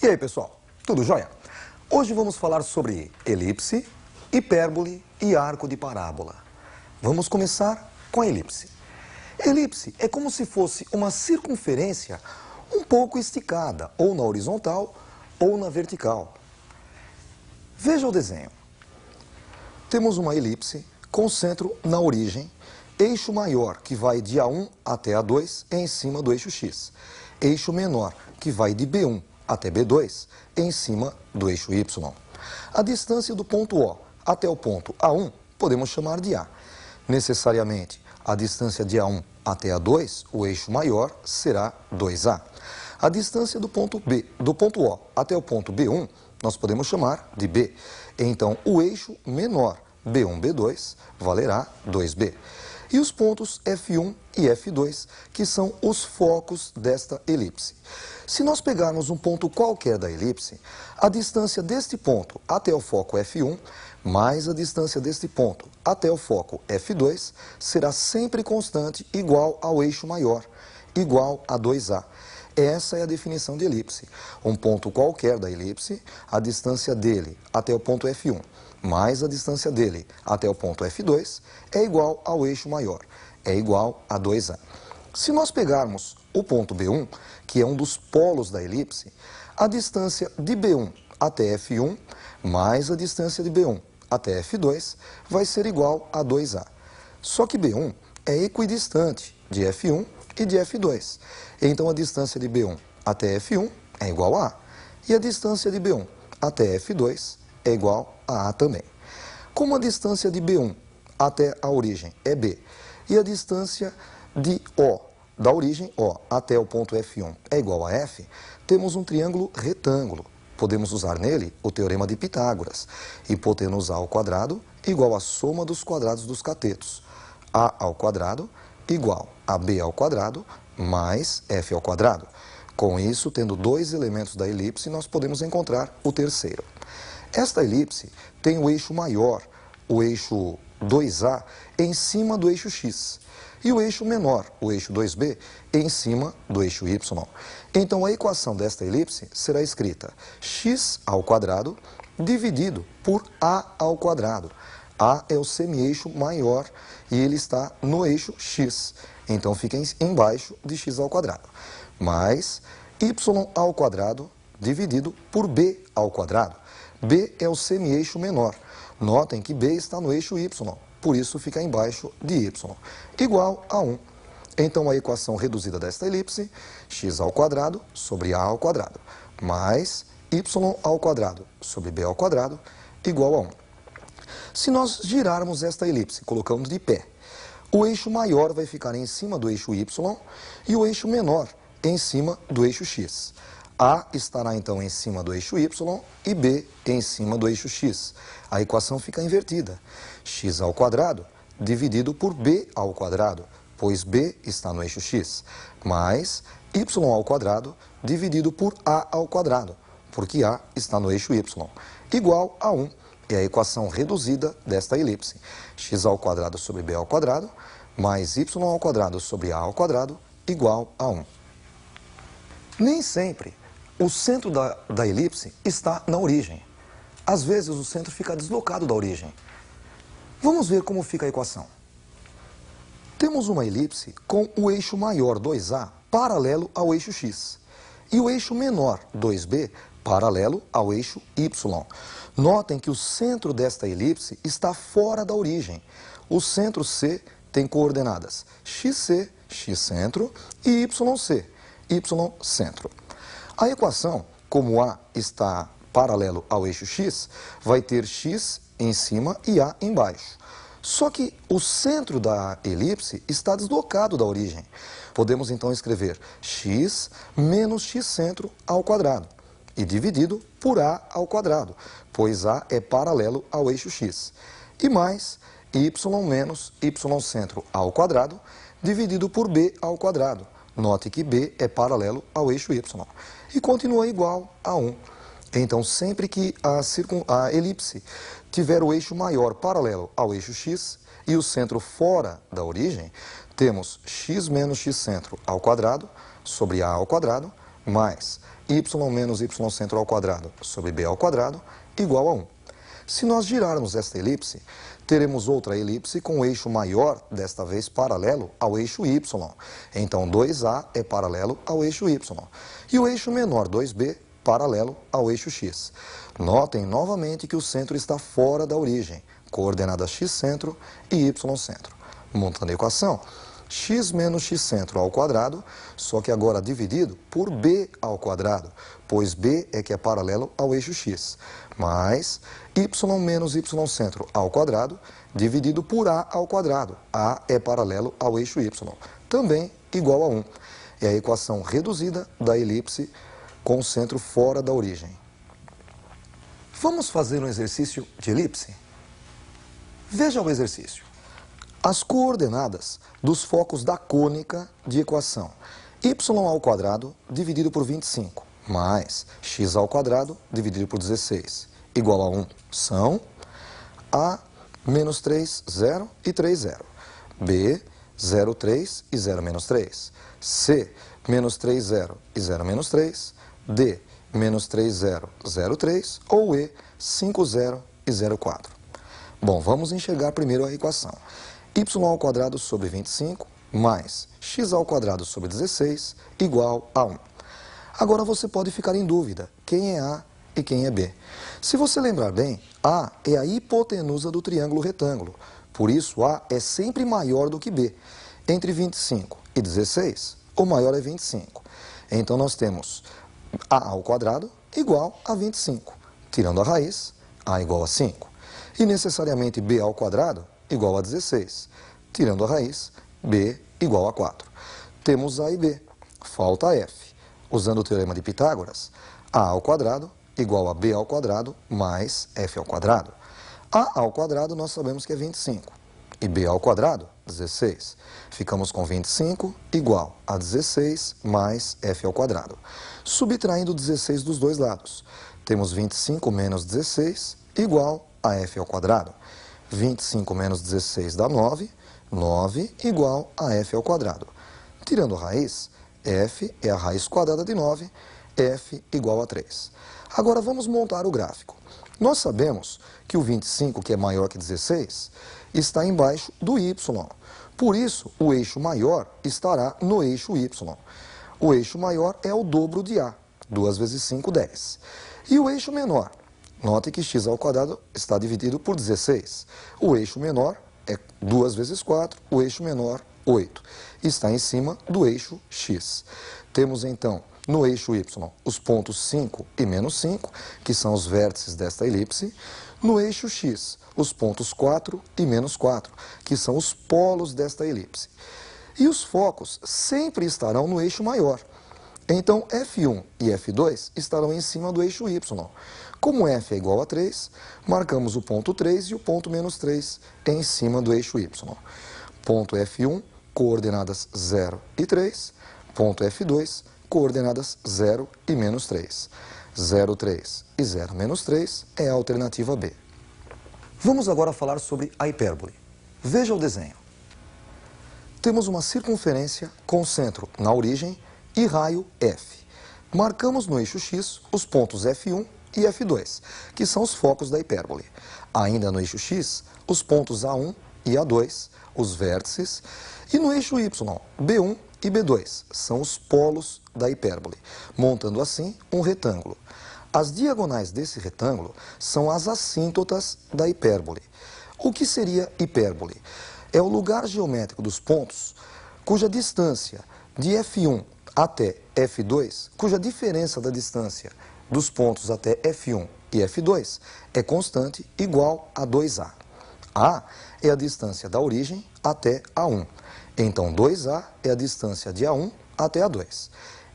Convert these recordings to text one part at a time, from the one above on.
E aí, pessoal, tudo jóia? Hoje vamos falar sobre elipse, hipérbole e arco de parábola. Vamos começar com a elipse. Elipse é como se fosse uma circunferência um pouco esticada, ou na horizontal ou na vertical. Veja o desenho. Temos uma elipse com centro na origem, eixo maior que vai de A1 até A2 é em cima do eixo X. Eixo menor que vai de B1 até B2 é em cima do eixo Y. A distância do ponto O até o ponto A1 podemos chamar de A. Necessariamente, a distância de A1 até A2, o eixo maior, será 2A. A distância do ponto O até o ponto B1, nós podemos chamar de B. Então, o eixo menor, B1, B2, valerá 2B. E os pontos F1 e F2, que são os focos desta elipse. Se nós pegarmos um ponto qualquer da elipse, a distância deste ponto até o foco F1, mais a distância deste ponto até o foco F2, será sempre constante igual ao eixo maior, igual a 2A. Essa é a definição de elipse. Um ponto qualquer da elipse, a distância dele até o ponto F1, mais a distância dele até o ponto F2, é igual ao eixo maior, é igual a 2A. Se nós pegarmos o ponto B1, que é um dos polos da elipse, a distância de B1 até F1, mais a distância de B1 até F2, vai ser igual a 2A. Só que B1 é equidistante de F1 e de F2. Então, a distância de B1 até F1 é igual a A. E a distância de B1 até F2 é igual a A também. Como a distância de B1 até a origem é B, e a distância de O, da origem O até o ponto F1 é igual a F, temos um triângulo retângulo. Podemos usar nele o teorema de Pitágoras. Hipotenusa ao quadrado igual a soma dos quadrados dos catetos. A ao quadrado igual a B ao quadrado mais F ao quadrado. Com isso, tendo dois elementos da elipse, nós podemos encontrar o terceiro. Esta elipse tem o eixo maior, o eixo 2A, em cima do eixo X. E o eixo menor, o eixo 2B, em cima do eixo Y. Então, a equação desta elipse será escrita x ao quadrado dividido por A ao quadrado. A é o semi-eixo maior e ele está no eixo X. Então, fica embaixo de x ao quadrado. Mais y ao quadrado dividido por B ao quadrado. B é o semi-eixo menor. Notem que B está no eixo Y, por isso fica embaixo de Y, igual a 1. Então, a equação reduzida desta elipse, x ao quadrado sobre A ao quadrado, mais y ao quadrado sobre B ao quadrado, igual a 1. Se nós girarmos esta elipse, colocando de pé, o eixo maior vai ficar em cima do eixo Y e o eixo menor em cima do eixo X. A estará então em cima do eixo Y e B em cima do eixo X. A equação fica invertida. X ao quadrado dividido por B ao quadrado, pois B está no eixo X, mais Y ao quadrado dividido por A ao quadrado, porque A está no eixo Y, igual a 1. É a equação reduzida desta elipse. X ao quadrado sobre B ao quadrado, mais Y ao quadrado sobre A ao quadrado, igual a 1. Nem sempre o centro da elipse está na origem. Às vezes o centro fica deslocado da origem. Vamos ver como fica a equação. Temos uma elipse com o eixo maior 2A paralelo ao eixo X e o eixo menor 2B paralelo ao eixo Y. Notem que o centro desta elipse está fora da origem. O centro C tem coordenadas XC, X-centro, e YC, Y-centro. A equação, como A está paralelo ao eixo X, vai ter X em cima e A embaixo. Só que o centro da elipse está deslocado da origem. Podemos então escrever x menos x-centro ao quadrado e dividido por A ao quadrado, pois A é paralelo ao eixo X. E mais y menos y-centro ao quadrado dividido por B ao quadrado. Note que B é paralelo ao eixo Y. E continua igual a 1. Então, sempre que a elipse tiver o eixo maior paralelo ao eixo X e o centro fora da origem, temos x menos x-centro ao quadrado sobre A ao quadrado mais y menos y centro ao quadrado sobre b ao quadrado igual a 1. Se nós girarmos esta elipse, teremos outra elipse com o eixo maior, desta vez paralelo ao eixo y. Então, 2A é paralelo ao eixo y. E o eixo menor, 2B, paralelo ao eixo x. Notem novamente que o centro está fora da origem, coordenadas x centro e y centro. Montando a equação, x menos x centro ao quadrado, só que agora dividido por b ao quadrado, pois b é que é paralelo ao eixo x, mais y menos y centro ao quadrado, dividido por a ao quadrado. A é paralelo ao eixo y, também igual a 1. É a equação reduzida da elipse com o centro fora da origem. Vamos fazer um exercício de elipse? Veja o exercício. As coordenadas dos focos da cônica de equação y ao quadrado dividido por 25 mais x ao quadrado dividido por 16 igual a 1 são a menos 3, 0 e 3, 0. B, 0, 3 e 0, menos 3. C, menos 3, 0 e 0, menos 3. D, menos 3, 0, 0, 3. Ou E, 5, 0 e 0, 4. Bom, vamos enxergar primeiro a equação. Y ao quadrado sobre 25 mais x ao quadrado sobre 16 igual a 1. Agora você pode ficar em dúvida quem é A e quem é B. Se você lembrar bem, A é a hipotenusa do triângulo retângulo. Por isso, A é sempre maior do que B. Entre 25 e 16, o maior é 25. Então, nós temos A ao quadrado igual a 25. Tirando a raiz, A igual a 5. E necessariamente B ao quadrado igual a 16. Tirando a raiz, B igual a 4. Temos A e B. Falta F. Usando o teorema de Pitágoras, A ao quadrado igual a B ao quadrado mais F ao quadrado. A ao quadrado nós sabemos que é 25. E B ao quadrado, 16. Ficamos com 25 igual a 16 mais F ao quadrado. Subtraindo 16 dos dois lados, temos 25 menos 16 igual a F ao quadrado. 25 menos 16 dá 9, 9 igual a F ao quadrado. Tirando a raiz, F é a raiz quadrada de 9, F igual a 3. Agora vamos montar o gráfico. Nós sabemos que o 25, que é maior que 16, está embaixo do y. Por isso, o eixo maior estará no eixo y. O eixo maior é o dobro de A. 2 vezes 5, 10. E o eixo menor? Note que x ao quadrado está dividido por 16. O eixo menor é 2 vezes 4, o eixo menor, 8. Está em cima do eixo x. Temos então, no eixo y, os pontos 5 e menos 5, que são os vértices desta elipse. No eixo x, os pontos 4 e menos 4, que são os polos desta elipse. E os focos sempre estarão no eixo maior. Então, F1 e F2 estarão em cima do eixo y. Como F é igual a 3, marcamos o ponto 3 e o ponto menos 3 em cima do eixo y. Ponto F1, coordenadas 0 e 3. Ponto F2, coordenadas 0 e menos 3. 0, 3 e 0, menos 3 é a alternativa B. Vamos agora falar sobre a hipérbole. Veja o desenho. Temos uma circunferência com centro na origem e raio F. Marcamos no eixo x os pontos F1 e F2, que são os focos da hipérbole. Ainda no eixo x, os pontos A1 e A2, os vértices, e no eixo y, B1 e B2, são os polos da hipérbole, montando assim um retângulo. As diagonais desse retângulo são as assíntotas da hipérbole. O que seria hipérbole? É o lugar geométrico dos pontos cuja distância de F1 até F2, cuja diferença da distância dos pontos até F1 e F2 é constante igual a 2A. A é a distância da origem até A1. Então, 2A é a distância de A1 até A2.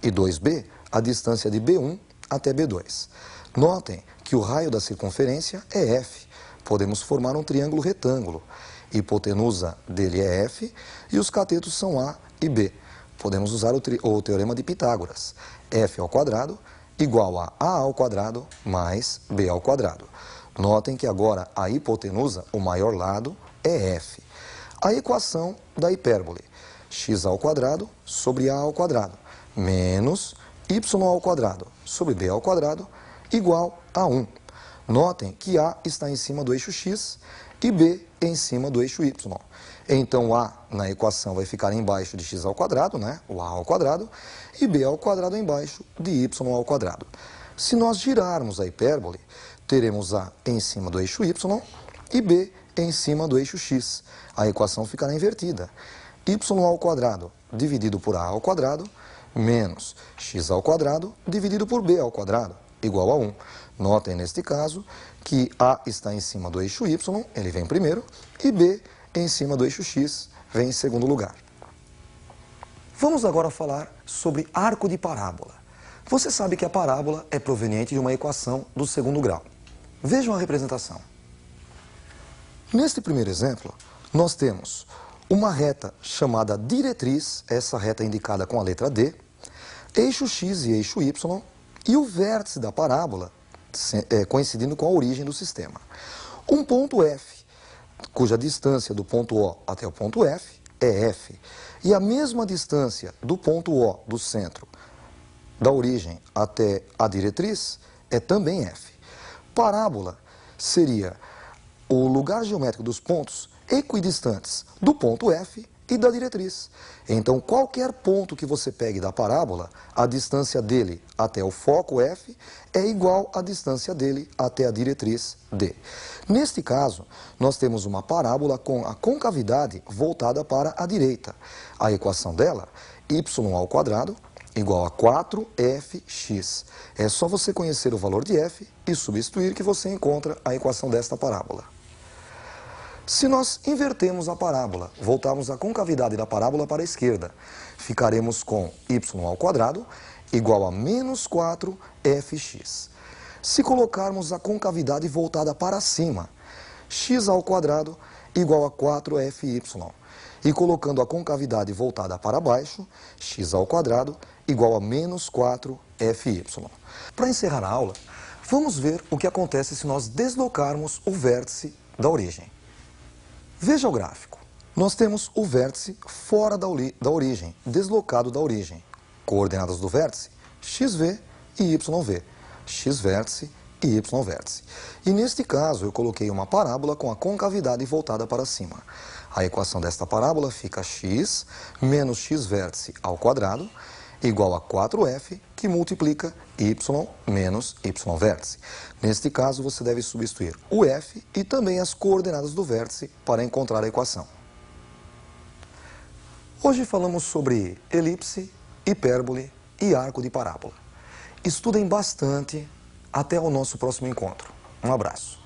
E 2B, a distância de B1 até B2. Notem que o raio da circunferência é F. Podemos formar um triângulo retângulo. Hipotenusa dele é F e os catetos são A e B. Podemos usar o teorema de Pitágoras. F ao quadrado igual a A ao quadrado mais B ao quadrado. Notem que agora a hipotenusa, o maior lado, é F. A equação da hipérbole, x ao quadrado sobre A ao quadrado, menos y ao quadrado sobre b ao quadrado igual a 1. Notem que A está em cima do eixo x e B em cima do eixo y. Então A na equação vai ficar embaixo de x ao quadrado, né? O A ao quadrado, e B ao quadrado embaixo de y ao quadrado. Se nós girarmos a hipérbole, teremos A em cima do eixo y e B em cima do eixo x. A equação ficará invertida. Y ao quadrado dividido por A ao quadrado menos x ao quadrado dividido por B ao quadrado igual a 1. Notem neste caso que A está em cima do eixo y, ele vem primeiro, e B em cima do eixo x, vem em segundo lugar. Vamos agora falar sobre arco de parábola. Você sabe que a parábola é proveniente de uma equação do segundo grau. Vejam a representação. Neste primeiro exemplo, nós temos uma reta chamada diretriz, essa reta indicada com a letra D, eixo x e eixo y, e o vértice da parábola coincidindo com a origem do sistema. Um ponto F, cuja distância do ponto O até o ponto F é F, e a mesma distância do ponto O do centro da origem até a diretriz é também F. Parábola seria o lugar geométrico dos pontos equidistantes do ponto F e da diretriz. Então, qualquer ponto que você pegue da parábola, a distância dele até o foco F é igual à distância dele até a diretriz D. Neste caso, nós temos uma parábola com a concavidade voltada para a direita. A equação dela, y ao quadrado igual a 4fx. É só você conhecer o valor de f e substituir que você encontra a equação desta parábola. Se nós invertermos a parábola, voltarmos a concavidade da parábola para a esquerda, ficaremos com y ao quadrado igual a menos 4fx. Se colocarmos a concavidade voltada para cima, x ao quadrado igual a 4fy. E colocando a concavidade voltada para baixo, x ao quadrado igual a menos 4fy. Para encerrar a aula, vamos ver o que acontece se nós deslocarmos o vértice da origem. Veja o gráfico. Nós temos o vértice fora da origem, deslocado da origem. Coordenadas do vértice, xv e yv. X vértice e y vértice. E neste caso eu coloquei uma parábola com a concavidade voltada para cima. A equação desta parábola fica x menos x vértice ao quadrado igual a 4f, que multiplica y menos y vértice. Neste caso, você deve substituir o f e também as coordenadas do vértice para encontrar a equação. Hoje falamos sobre elipse, hipérbole e arco de parábola. Estudem bastante. Até o nosso próximo encontro. Um abraço.